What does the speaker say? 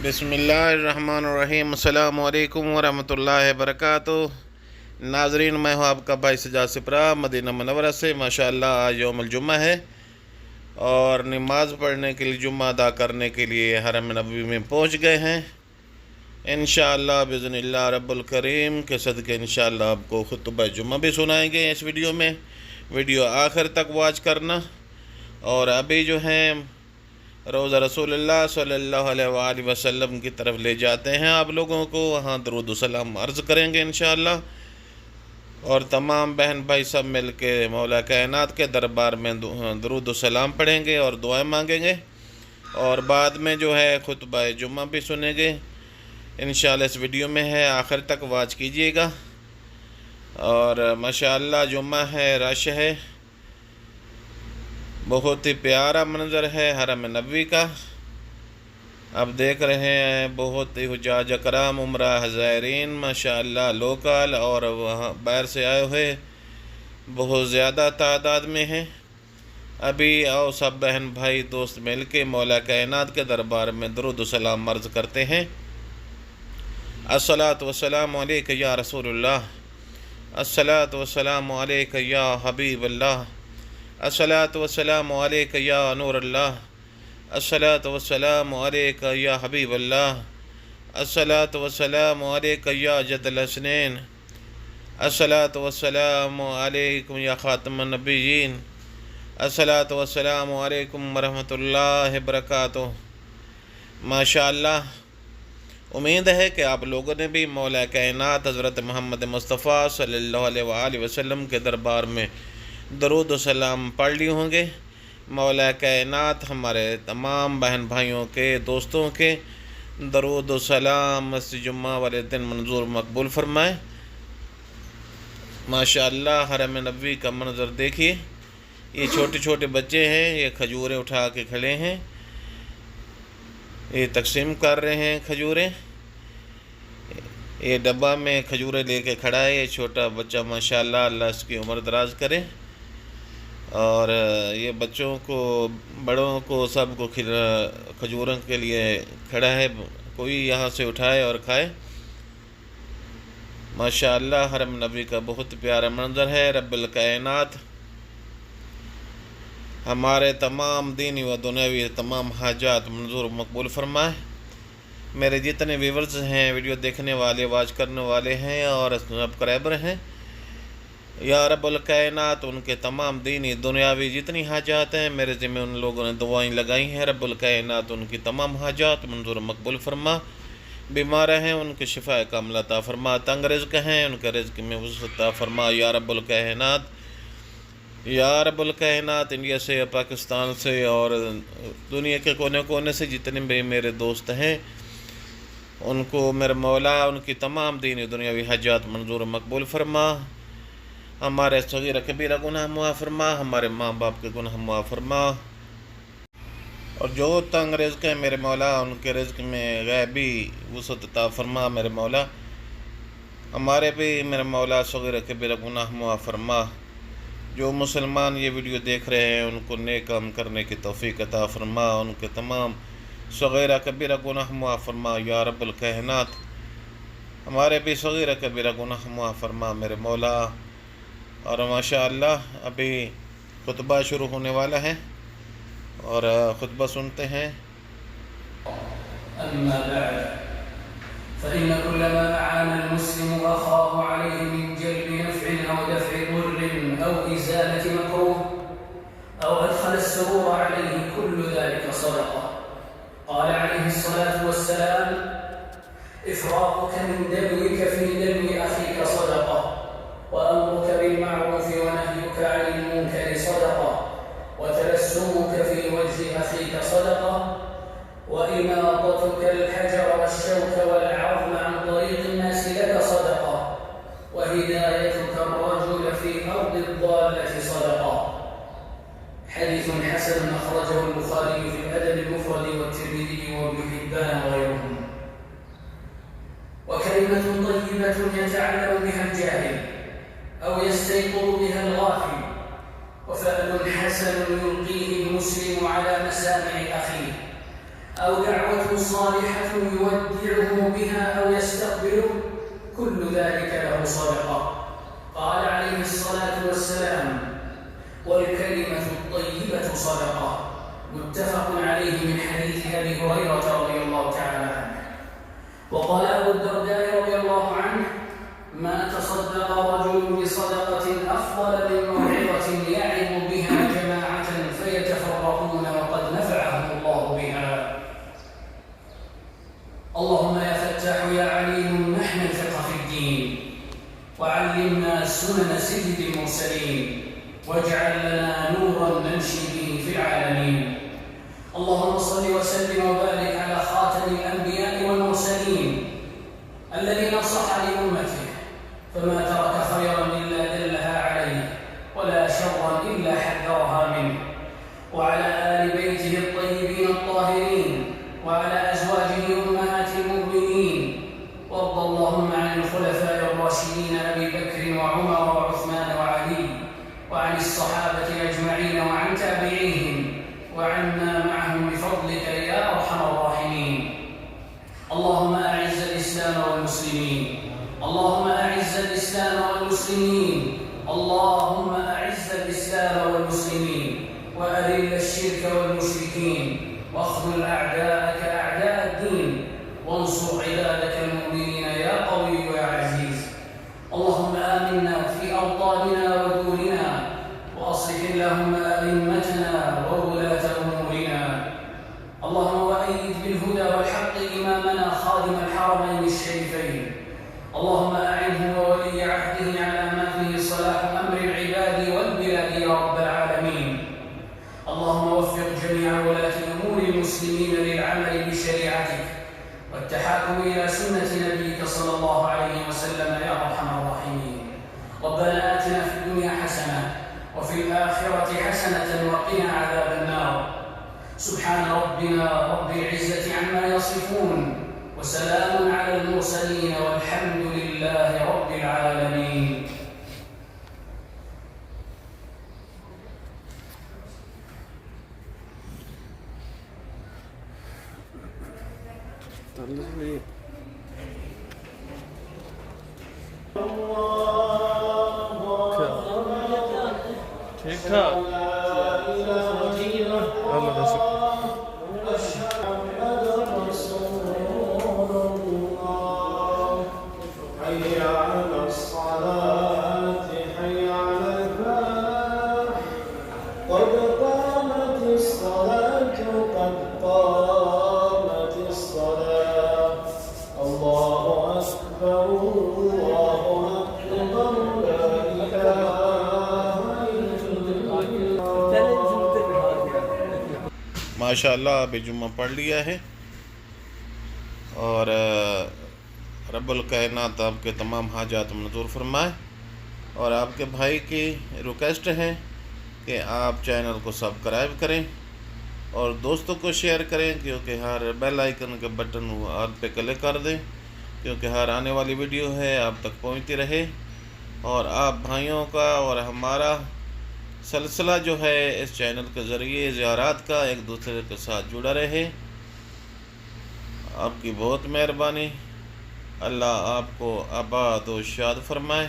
बिस्मिल्लाहिर्रहमानिर्रहीम। अस्सलामु अलैकुम वरहमतुल्लाहि वबरकातुहू। नाजरीन, मैं हूँ आपका भाई सजाद सिपरा मदीना मुनव्वरा से। माशाअल्लाह आज यौमुल जुम्मा है और नमाज़ पढ़ने के लिए, जुम्मा अदा करने के लिए हरम नबवी में पहुँच गए हैं। इंशाअल्लाह बिज़निल्लाह रब्बुल करीम के सदक़े इंशाअल्लाह आपको खुतबा जुम्मा भी सुनाएंगे इस वीडियो में। वीडियो आखिर तक वॉच करना। और अभी जो है रोज़ा रसूलुल्लाह सल्लल्लाहु अलैहि वसल्लम की तरफ ले जाते हैं आप लोगों को। वहाँ दरूद व सलाम अर्ज़ करेंगे इंशाअल्लाह। और तमाम बहन भाई सब मिल के मौला कायनात के दरबार में दरूद व सलाम पढ़ेंगे और दुआएं मांगेंगे। और बाद में जो है खुतबा जुम्मा भी सुनेंगे इंशाअल्लाह। इस वीडियो में है, आखिर तक वॉच कीजिएगा। और माशाअल्लाह जुम्मा है, रश है, बहुत ही प्यारा मंज़र है हरम नबवी का। आप देख रहे हैं बहुत ही हुज्जाज अकराम, उमरा ज़ायरीन माशाअल्लाह लोकल और वहाँ बाहर से आए हुए बहुत ज़्यादा तादाद में हैं। अभी आओ सब बहन भाई दोस्त मिल के मौला कायनात के दरबार में दरूद व सलाम अर्ज़ करते हैं। अस्सलातु वस्सलामु अलैका या रसूलुल्लाह, अस्सलातु वस्सलामु अलैका या हबीबल्लाह, अस्सलातु वस्सलामु अलैका या नूरल्लाह, अस्सलातु वस्सलामु अलैका या हबीबल्लाह, अस्सलातु वस्सलामु अलैका या जद्दल हसनैन, अस्सलातु वस्सलामु अलैकुम या खातमुन नबिय्यीन, अस्सलातु वस्सलामु अलैकुम वरहमतुल्लाहि वबरकातुहू। माशाअल्लाह, उम्मीद है कि आप लोगों ने भी मौला कायनात हज़रत मोहम्मद मुस्तफ़ा सल्लल्लाहु अलैहि वसल्लम के दरबार में दरूद व सलाम पढ़ लिए होंगे। मौला कायनात हमारे तमाम बहन भाइयों के, दोस्तों के दरूद व सलाम मस्जिद जुम्मा वाले दिन मंजूर मकबूल फरमाए। माशाअल्लाह हरम नबवी का मंज़र देखिए। ये छोटे छोटे बच्चे हैं, ये खजूरें उठा के खड़े हैं, ये तकसीम कर रहे हैं खजूरें। ये डब्बा में खजूरें लेके खड़ा है ये छोटा बच्चा। माशाअल्लाह, अल्लाह इसकी उम्र दराज करे। और ये बच्चों को, बड़ों को, सबको खजूरों के लिए खड़ा है, कोई यहाँ से उठाए और खाए। माशाअल्लाह हरम नबी का बहुत प्यारा मंज़र है। रब्बुल कायनात हमारे तमाम दीनी व दुनियावी तमाम हाजात मंजूर मकबूल फरमाए। मेरे जितने व्यूवर्स हैं, वीडियो देखने वाले, वाच करने वाले हैं और सब्सक्राइबर हैं, या रब्बुल कायनात उनके तमाम दीनी दुनियावी जितनी हाजात हैं मेरे ज़िम्मे उन लोगों ने दुआएं लगाई हैं। रब्बुल कायनात उनकी तमाम हाजात मंजूर मकबूल फरमा। बीमार हैं उनके शिफा कामिला अता फरमा। तंग रिज़्क़ हैं उनके रिज़्क़ में वसअत अता फरमा। या रब्बुल कायनात, या रब्बुल कायनात इंडिया से, पाकिस्तान से और दुनिया के कोने कोने से जितने भी मेरे दोस्त हैं उनको मेरे मौला उनकी तमाम दीनी दुनियावी हाजात मंजूर मकबूल फरमा। हमारे सगीर कबीरा गुनाह मुआफ़ फरमा, हमारे माँ बाप के गुनाह मुआफ़ फरमा। और जो तंग रिज़्क़ है मेरे मौला उनके रिज़्क़ में गैबी वसअत अता फरमा। मेरे मौला हमारे भी मेरे मौला सगीर कबीरा गुनाह मुआफ़ फरमा। जो मुसलमान ये वीडियो देख रहे हैं उनको नेक काम करने की तौफ़ीक़ अता फरमा। उनके तमाम सगीरा कबीरा गुनाह मुआफ़ फरमा। या रब्बुल कायनात हमारे भी सगीरा कबीरा गुनाह मुआफ़ फरमा मेरे मौला। और माशाअल्लाह अभी खुतबा शुरू होने वाला है और खुतबा सुनते हैं। अम्मा बअद फ़इन्न कुल्लमा अआना अल-मुस्लिमु अख़ाहु अलैहि मिन जल्बि नफ़्इन अव दफ़इ दुर्रिन अव इज़ालति मकरूह अव अदख़ला अस्सरूर अलैहि कुल्लु ज़ालिका सदक़ह। क़ाल अलैहि अस्सलातु वस्सलाम इफ़राग़ुका मिन दमिका फ़ी दमि अख़ीका सदक़ह وأمرك بالمعروف ونهيك عن المنكر صدقة وتبسمك في وجه أخيك صدقة وإماطتك الحجر والشوك والعظم عن طريق الناس لك صدقة وهدايتك الرجل في أرض الضالة صدقة. حديث حسن أخرجه البخاري في الأدب المفرد والترمذي وابن حبان وغيرهم. وكلمة طيبة يتعلم بها الجاهل أو يستيقظ بها الغافل، وفأل حسن يلقيه المسلم على مسامع أخيه، أو دعوة صالحة له صدقة. قال عليه الصلاة والسلام: والكلمة الطيبة صدقة. متفق عليه من حديث أبي هريرة رضي الله تعالى عنه. وقال أبو الدرداء رضي الله عنه: ما تصدق رجل بصدقة أفضل من موعظة يعظ بها جماعة فيتفرقون وقد نفعهم الله بها. اللهم يا فتاح يا عليم نحن الفقه في الدين، وعلمنا سنن سيد المرسلين، واجعل لنا نورا نمشي به في العالمين. اللهم صل وسلم وبارك على خاتم الأنبياء والمرسلين الذي نصح لأمته، فما ترك خيرا إلا دلها عليه، ولا شرا إلا حذرها منه، وعلى آل بيته الطيبين الطاهرين، وعلى أزواجه أمهات المؤمنين. وارض اللهم عن الخلفاء الراشدين أبي بكر وعمر وعثمان وعلي، وعن الصحابة أجمعين، وعن تابعيهم، وعنا معهم بفضلك يا أرحم الراحمين. اللهم أعز الإسلام والمسلمين، اللهم أعز الإسلام والمسلمين، اللهم أعز الإسلام والمسلمين، وأذل الشرك والمشركين، واخذل أعداءك أعداء الدين، وانصر عبادك المؤمنين يا قوي يا عزيز. اللهم آمنا في أوطاننا ودورنا، وأصلح اللهم أئمتنا وولاة أمورنا. اللهم وأيد بالهدى والحق إمامنا خادم الحرمين الشريفين. اللهم أعنه وولي عهده على ما فيه صلاح أمر العباد والبلاد يا رب العالمين. اللهم وفق جميع ولاة أمور المسلمين للعمل بشريعتك والتحاكم إلى سنة نبيك صلى الله عليه وسلم يا أرحم الراحمين. ربنا آتنا في الدنيا حسنة وفي الآخرة حسنة وقنا عذاب النار. سبحان ربنا رب العزة عما يصفون، وسلام على المرسلين، والحمد لله رب العالمين. ठीक ठाक माशाअल्लाह अभी जुम्मा पढ़ लिया है और रब्बुल कायनात आपके तमाम हाजात मंजूर फरमाए। और आपके भाई की रिक्वेस्ट है कि आप चैनल को सब्सक्राइब करें और दोस्तों को शेयर करें, क्योंकि हर बेल आइकन के बटन ऑल पे क्लिक कर दें, क्योंकि हर आने वाली वीडियो है आप तक पहुंचती रहे और आप भाइयों का और हमारा सिलसिला जो है इस चैनल के ज़रिए ज़ियारत का एक दूसरे के साथ जुड़ा रहे। आपकी बहुत मेहरबानी। अल्लाह आपको आबाद और शाद फरमाए।